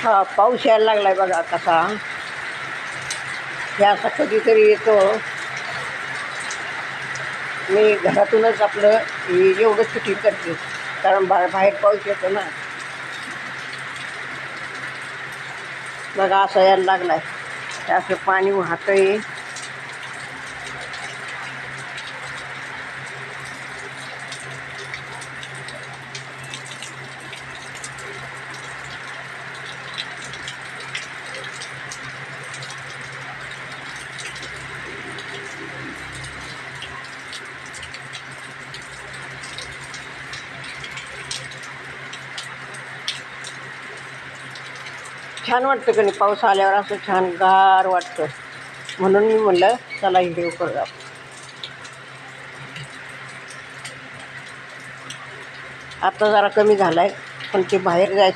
हा पाऊस यायला लागलाय बघा कसा. हे असा कधीतरी येतो. मी घरातूनच आपलं एवढं शूटिंग करते कारण बाहेर पाऊस येतो ना. बघा असं यायला लागलाय, असं पाणी वाहतंय. छान वाटतं की नाही पाऊस आल्यावर, असं छान गार वाटतं. म्हणून मी म्हणलं चला व्हिडिओ करूया. आता जरा कमी झालाय, पण ते बाहेर जायचं